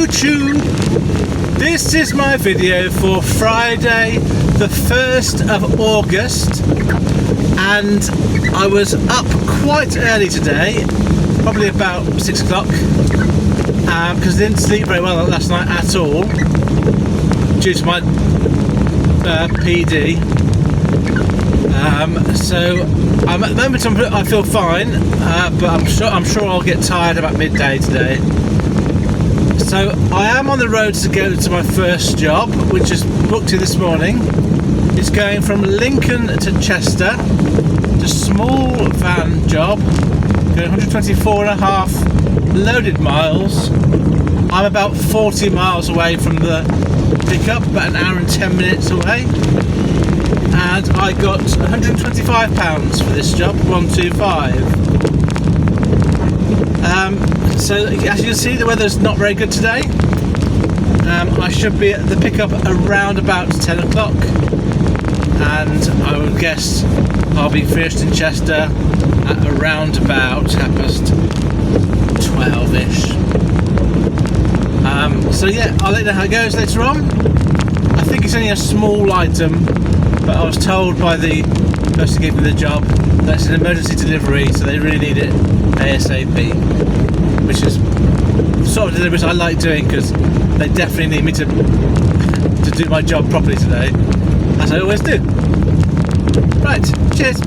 YouTube! This is my video for Friday the 1st of August, and I was up quite early today, probably about 6 o'clock, because I didn't sleep very well last night at all due to my PD. So at the moment I feel fine, but I'm sure I'll get tired about midday today. So I am on the road to go to my first job, which is booked in this morning. It's going from Lincoln to Chester. It's a small van job, going 124.5 loaded miles. I'm about 40 miles away from the pickup, about an hour and 10 minutes away. And I got £125 for this job, 125. So as you can see, the weather's not very good today. I should be at the pickup around about 10 o'clock, and I would guess I'll be finished in Chester at around about 12ish. So yeah, I'll let you know how it goes later on. I think it's only a small item, but I was told by the person who gave me the job that it's an emergency delivery, so they really need it ASAP, which is sort of deliveries I like doing because they definitely need me to do my job properly today, as I always do. Right, cheers.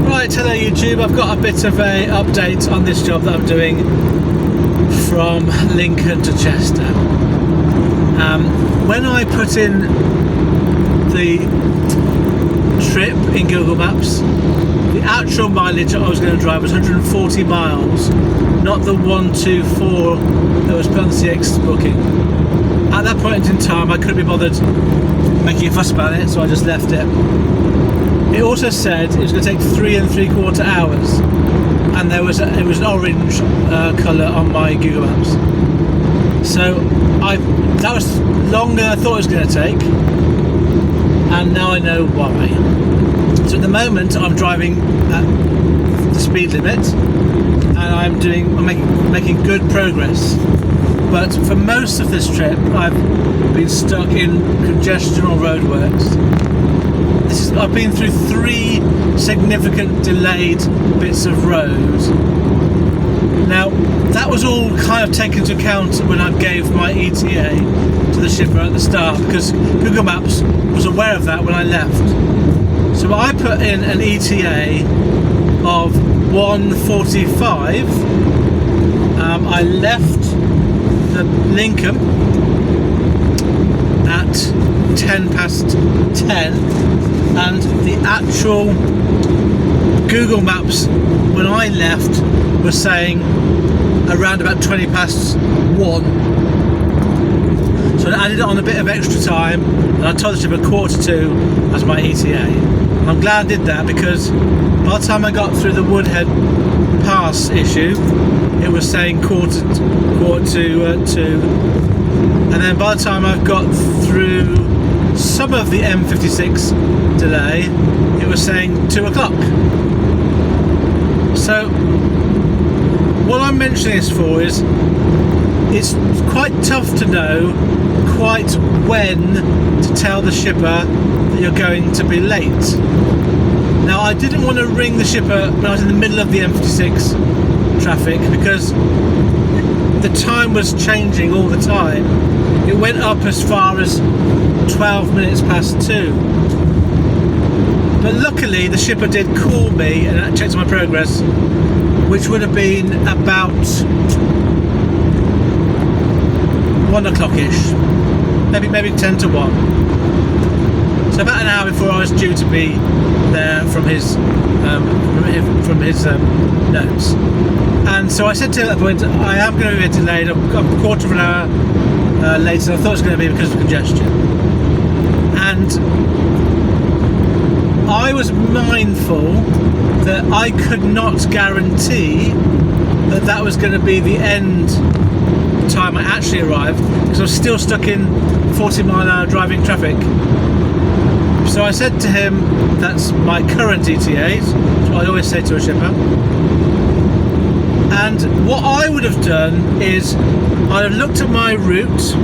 Right, hello YouTube. I've got a bit of a update on this job that I'm doing from Lincoln to Chester. When I put in the trip in Google Maps, the actual mileage I was going to drive was 140 miles, not the 124 that was put on the CX booking. At that point in time I couldn't be bothered making a fuss about it, so I just left it. It also said it was going to take 3 3/4 hours, and it was an orange colour on my Google Maps. So that was longer than I thought it was going to take, and now I know why. So at the moment I'm driving at the speed limit, and I'm making good progress. But for most of this trip I've been stuck in congestion or roadworks. I've been through 3 significant delayed bits of road. Now that was all kind of taken into account when I gave my ETA to the shipper at the start, because Google Maps was aware of that when I left. So I put in an ETA of 1:45. I left the Lincoln at 10:10, and the actual Google Maps when I left was saying around about 1:20. So I added on a bit of extra time, and I told the ship 1:45 as my ETA. I'm glad I did that, because by the time I got through the Woodhead Pass issue, it was saying 1:45, and then by the time I've got through some of the M56 delay, it was saying 2 o'clock. So what I'm mentioning this for is it's quite tough to know quite when to tell the shipper that you're going to be late. Now I didn't want to ring the shipper when I was in the middle of the M56 traffic, because the time was changing all the time. It went up as far as 12 minutes past 2. But luckily the shipper did call me and checked my progress, which would have been about 1 o'clock-ish, maybe 10 to 1. So about an hour before I was due to be there from his notes. And so I said to him at that point, I am going to be a bit delayed. I'm a quarter of an hour later than I thought it was going to be because of congestion. And I was mindful that I could not guarantee that that was going to be the end time I actually arrived, because I was still stuck in 40-mile-an-hour driving traffic. So I said to him, that's my current ETAs, which I always say to a shipper. And what I would have done is I'd have looked at my route.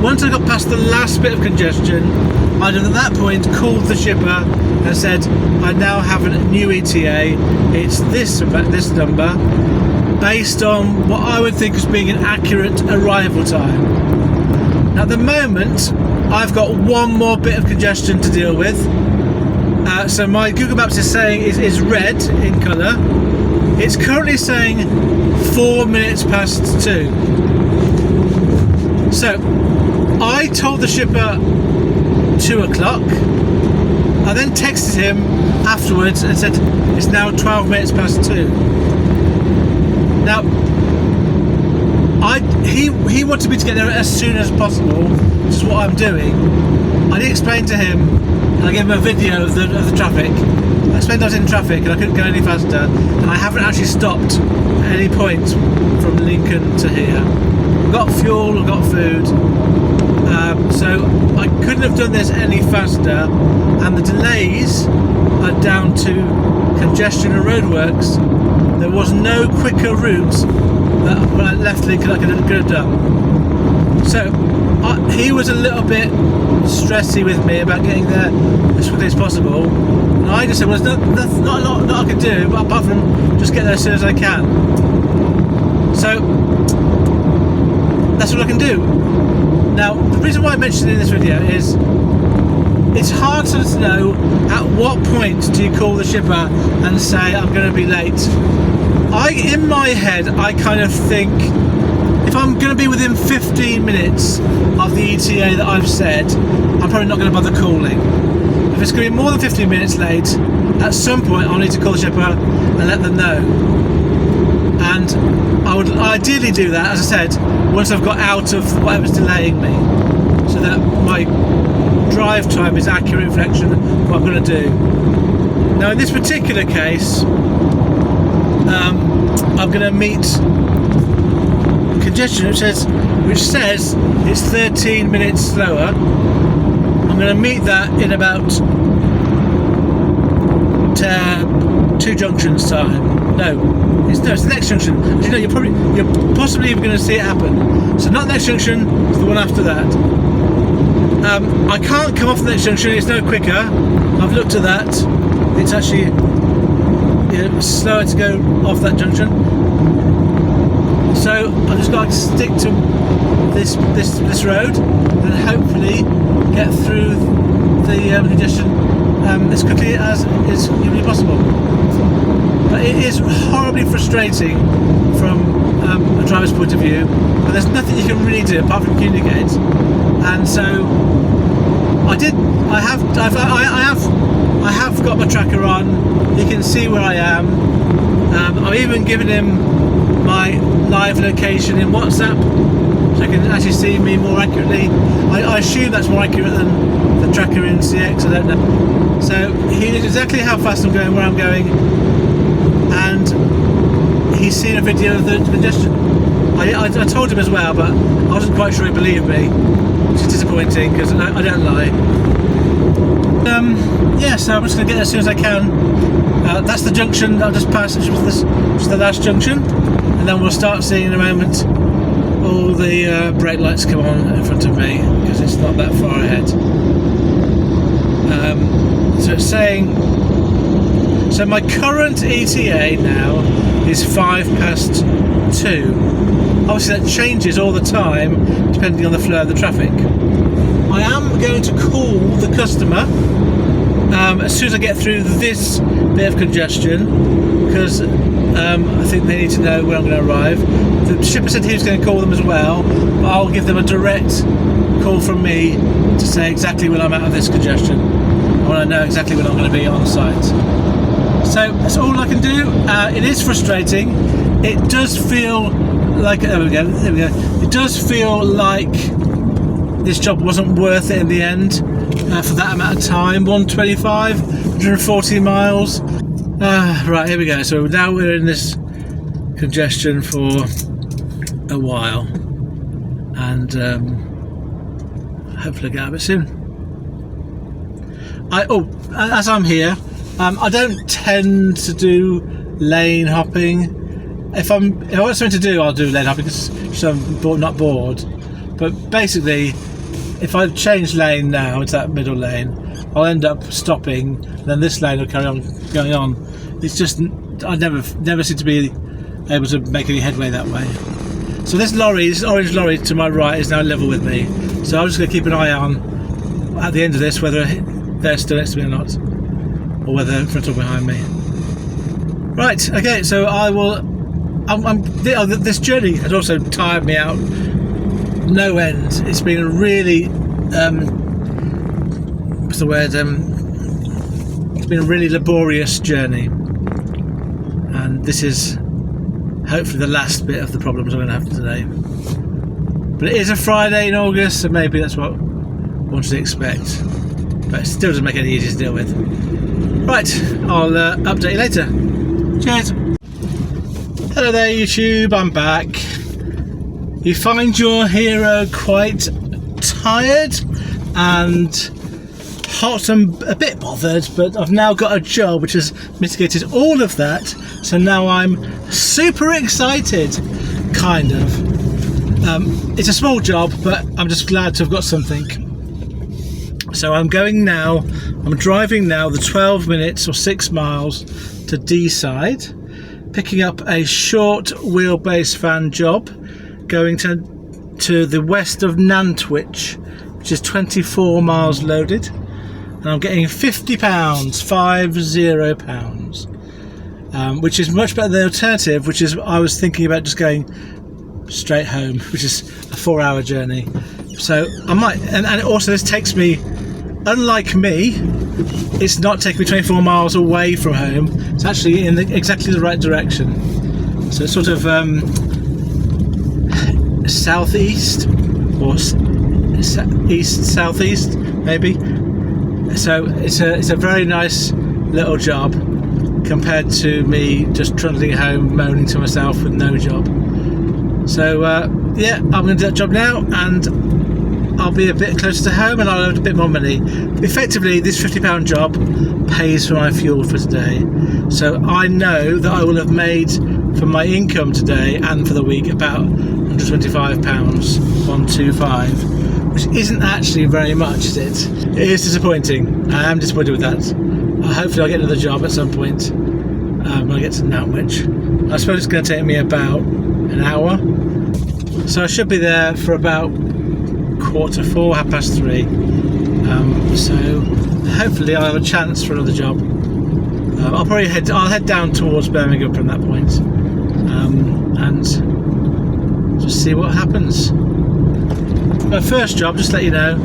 Once I got past the last bit of congestion, I'd have at that point called the shipper and said, I now have a new ETA, it's this number, based on what I would think as being an accurate arrival time. At the moment, I've got one more bit of congestion to deal with. So my Google Maps is saying is red in colour. It's currently saying 4 minutes past 2. So I told the shipper 2 o'clock. I then texted him afterwards and said it's now 12 minutes past 2. Now he wanted me to get there as soon as possible, which is what I'm doing. I did explain to him, and I gave him a video of the traffic. I explained I was in traffic and I couldn't go any faster, and I haven't actually stopped at any point from Lincoln to here. I've got fuel, I've got food, so I couldn't have done this any faster, and the delays are down to congestion and roadworks. There was no quicker route that when I left Lincoln I could have done. So he was a little bit stressy with me about getting there as quickly as possible, and I just said, well, there's not a lot that I can do, but apart from just get there as soon as I can. So that's what I can do. Now, the reason why I mentioned it in this video is it's hard to know at what point do you call the shipper and say I'm going to be late. In my head, I kind of think if I'm going to be within 15 minutes of the ETA that I've said, I'm probably not going to bother calling. If it's going to be more than 15 minutes late, at some point I'll need to call the shipper and let them know. And I would ideally do that, as I said, once I've got out of whatever's delaying me, so that my drive time is accurate reflection of what I'm going to do. Now in this particular case, I'm going to meet congestion which says it's 13 minutes slower. I'm going to meet that in about 2 junctions time. No, it's the next junction. As you know, you're possibly even going to see it happen. So not the next junction, it's the one after that. I can't come off the next junction, it's no quicker. I've looked at that. It's actually slower to go off that junction. So I've just got to stick to this road and hopefully get through the congestion as quickly as is humanly possible. But it is horribly frustrating from a driver's point of view, but there's nothing you can really do apart from communicate. And so I have got my tracker on. You can see where I am. I've even given him my live location in WhatsApp, so you can actually see me more accurately. I assume that's more accurate than the tracker in CX, I don't know. So he knows exactly how fast I'm going, where I'm going, and he's seen a video of the congestion. I told him as well, but I wasn't quite sure he believed me, which is disappointing because I don't lie. Yeah, so I'm just going to get there as soon as I can. That's the junction that I've just passed, which is the last junction, and then we'll start seeing in a moment all the brake lights come on in front of me because it's not that far ahead. So it's saying, so my current ETA now is 5 past 2. Obviously that changes all the time depending on the flow of the traffic. I am going to call the customer as soon as I get through this bit of congestion, because I think they need to know when I'm going to arrive. The shipper said he was going to call them as well, but I'll give them a direct call from me to say exactly when I'm out of this congestion. I want to know exactly when I'm going to be on site. So that's all I can do. It is frustrating. It does feel like, there we go. It does feel like this job wasn't worth it in the end for that amount of time. 125, 140 miles. Right, here we go. So now we're in this congestion for a while, and hopefully get out of it soon. As I'm here, I don't tend to do lane hopping. if I want something to do, I'll do later because so I'm not bored. But basically, if I change lane now into that middle lane, I'll end up stopping, and then this lane will carry on going on. It's just I never seem to be able to make any headway that way. So this orange lorry to my right is now level with me. So I'm just going to keep an eye on at the end of this whether they're still next to me or not, or whether they're in front or behind me. Right. Okay. So I will. This journey has also tired me out. No end. It's been a really what's the word? It's been a really laborious journey, and this is hopefully the last bit of the problems I'm going to have today. But it is a Friday in August, so maybe that's what one should expect. But it still doesn't make it any easier to deal with. Right, I'll update you later. Cheers. Hello there, YouTube. I'm back. You find your hero quite tired and hot and a bit bothered, but I've now got a job which has mitigated all of that, so now I'm super excited, kind of. It's a small job, but I'm just glad to have got something. So I'm driving now the 12 minutes or 6 miles to D-side, picking up a short wheelbase van job going to the west of Nantwich, which is 24 miles loaded. And I'm getting £50, £50, which is much better than the alternative, which is I was thinking about just going straight home, which is a 4-hour journey. So I might, and also this takes me, unlike me, it's not taking me 24 miles away from home. It's actually in exactly the right direction. So it's sort of southeast or east southeast maybe. So it's a very nice little job compared to me just trundling home moaning to myself with no job. So yeah, I'm going to do that job now, and I'll be a bit closer to home and I'll have a bit more money. Effectively, this £50 job pays for my fuel for today. So I know that I will have made for my income today and for the week about £125, 125. Which isn't actually very much, is it? It is disappointing. I am disappointed with that. Hopefully I'll get another job at some point when I get to Nantwich. I suppose it's going to take me about an hour. So I should be there for about 4:45, 3:30. So hopefully I'll have a chance for another job. I'll head down towards Birmingham from that point, and just see what happens. My first job, just to let you know,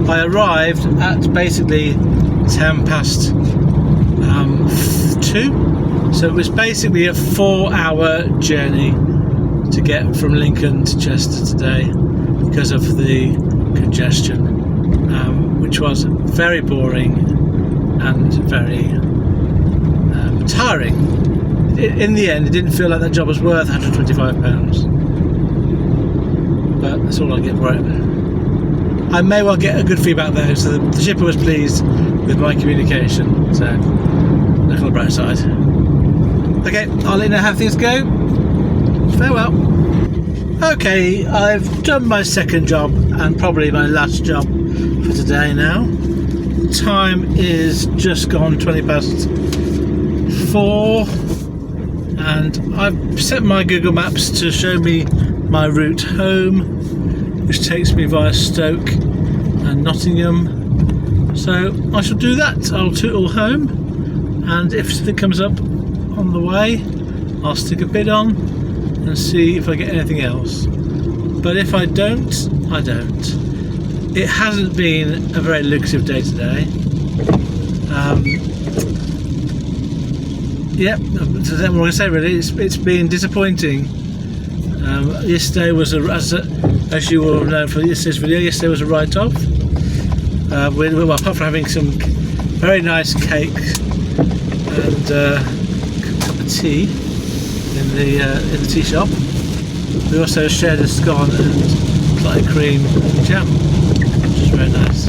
I arrived at basically 2:10, so it was basically a 4-hour journey to get from Lincoln to Chester today because of the congestion, which was very boring and very tiring. In the end, it didn't feel like that job was worth £125, but that's all I get for it. I may well get a good feedback though, so the shipper was pleased with my communication, so look on the bright side. Okay, I'll let you know how things go. Farewell. Okay, I've done my second job and probably my last job for today now. The time is just gone 4:20, and I've set my Google Maps to show me my route home, which takes me via Stoke and Nottingham. So I shall do that. I'll tootle home, and if something comes up on the way, I'll stick a bid on and see if I get anything else. But if I don't, I don't. It hasn't been a very lucrative day today. Yeah, that's what I'm going to say really. It's been disappointing. Yesterday was as you will know from yesterday's video, yesterday was a write-off. Well, apart from having some very nice cake and a cup of tea in the tea shop, we also shared a scone and light cream jam, which is very nice.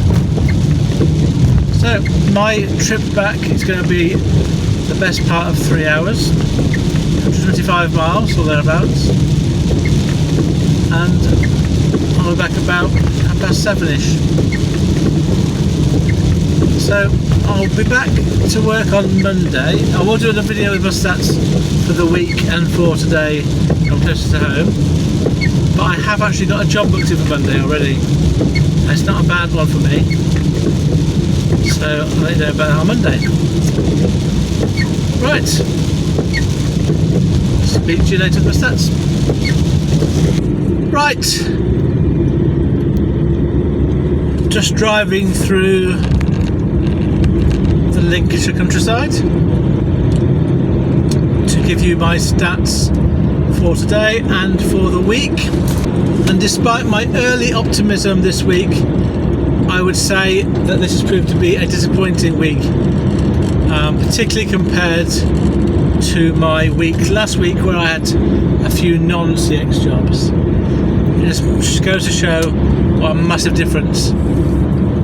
So my trip back is going to be the best part of 3 hours. 125 miles or thereabouts, and I'll be back about 7:30ish. So I'll be back to work on Monday. I will do a video with my stats for the week and for today. I'm closer to home, but I have actually got a job booked in for Monday already. It's not a bad one for me, so I'll let you know about it on Monday. Right, speak to you later with my stats. Right, just driving through the Lincolnshire countryside to give you my stats for today and for the week. And despite my early optimism this week, I would say that this has proved to be a disappointing week, particularly compared to my week last week where I had a few non-CX jobs. It just goes to show what a massive difference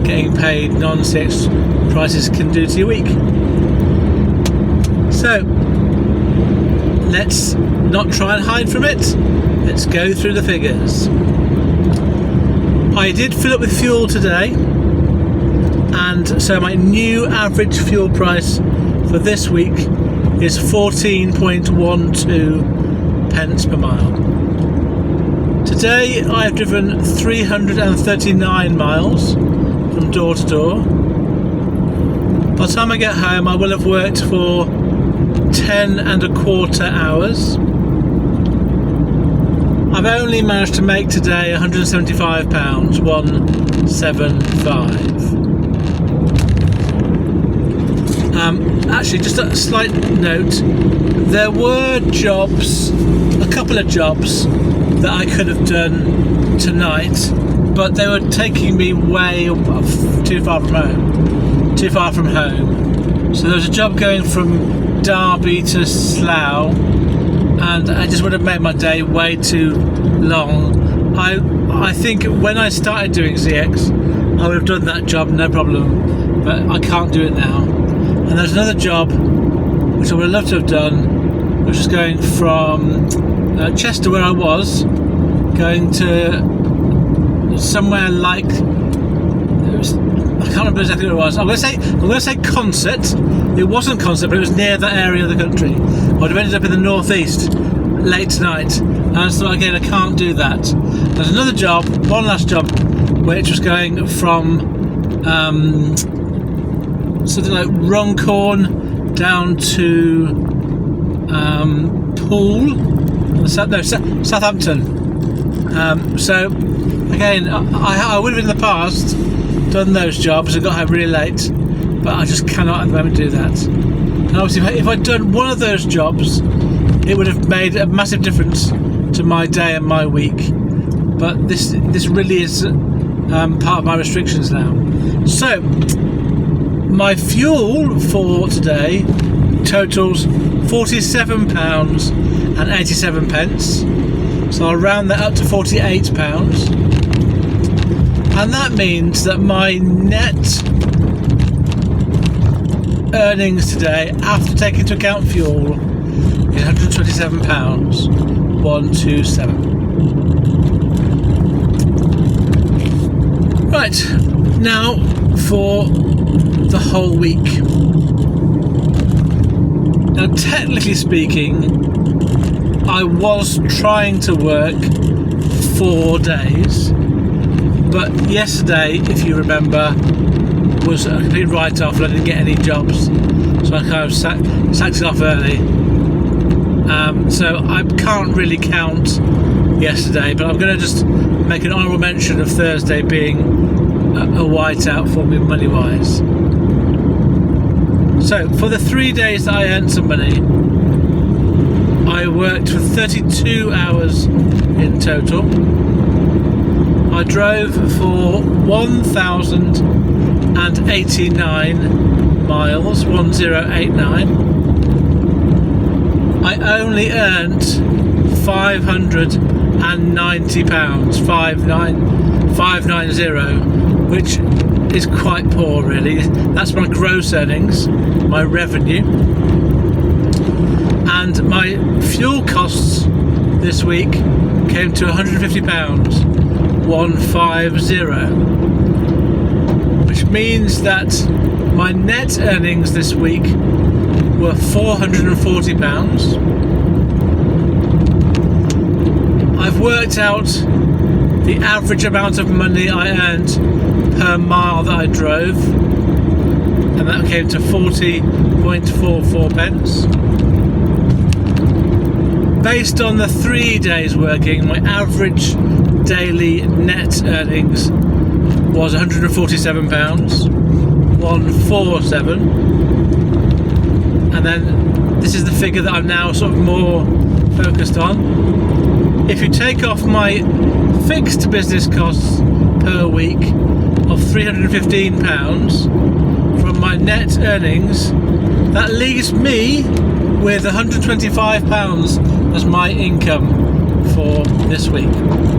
getting paid non-CX prices can do to your week. So let's not try and hide from it. Let's go through the figures. I did fill up with fuel today, and so my new average fuel price for this week is 14.12 pence per mile. Today I've driven 339 miles from door to door. By the time I get home, I will have worked for 10.25 hours. I've only managed to make today £175, 175. Actually, just a slight note, there were jobs, a couple of jobs that I could have done tonight, but they were taking me way too far from home. So there was a job going from Derby to Slough, and I just would have made my day way too long. I think when I started doing CX, I would have done that job no problem, but I can't do it now. And there's another job which I would have loved to have done, which was going from Chester, where I was, going to somewhere like, I can't remember exactly what it was. I'm going to say Concert. It wasn't Concert, but it was near that area of the country. I would have ended up in the northeast late tonight, and so again I can't do that. There's another job, one last job, which was going from something like Runcorn down to Poole, Southampton. So again, I would have in the past done those jobs and got home really late, but I just cannot at the moment do that. And obviously if I'd done one of those jobs, it would have made a massive difference to my day and my week, but this really is part of my restrictions now. So my fuel for today totals £47.87, so I'll round that up to £48, and that means that my net earnings today, after taking into account fuel, is £127.127. Right, now for the whole week. Now, technically speaking, I was trying to work 4 days, but yesterday, if you remember, was a complete write-off and I didn't get any jobs, so I kind of sacked it off early. So I can't really count yesterday, but I'm going to just make an honourable mention of Thursday being a whiteout for me money-wise. So for the 3 days that I earned some money, I worked for 32 hours in total. I drove for 1,089 miles, 1089. I only earned £590, 590, which is quite poor really. That's my gross earnings, my revenue. And and my fuel costs this week came to £150, 150, which means that my net earnings this week were £440. I've worked out the average amount of money I earned per mile that I drove, and that came to 40.44 pence. Based on the 3 days working, my average daily net earnings was £147, 147, and then this is the figure that I'm now sort of more focused on. If you take off my fixed business costs per week of £315 from my net earnings, that leaves me with £125 as my income for this week.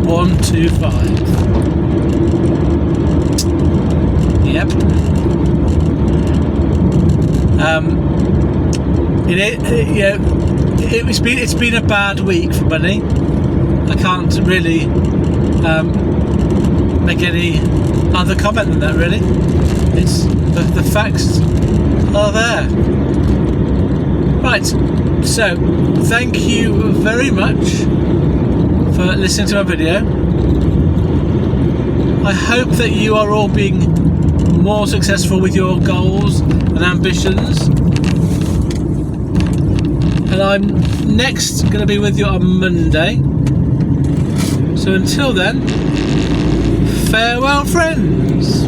125. Yep. It's been a bad week for money. I can't really make any other comment than that, really. It's the facts are there. Right, so thank you very much for listening to my video. I hope that you are all being more successful with your goals and ambitions. And I'm next going to be with you on Monday. So until then, farewell, friends.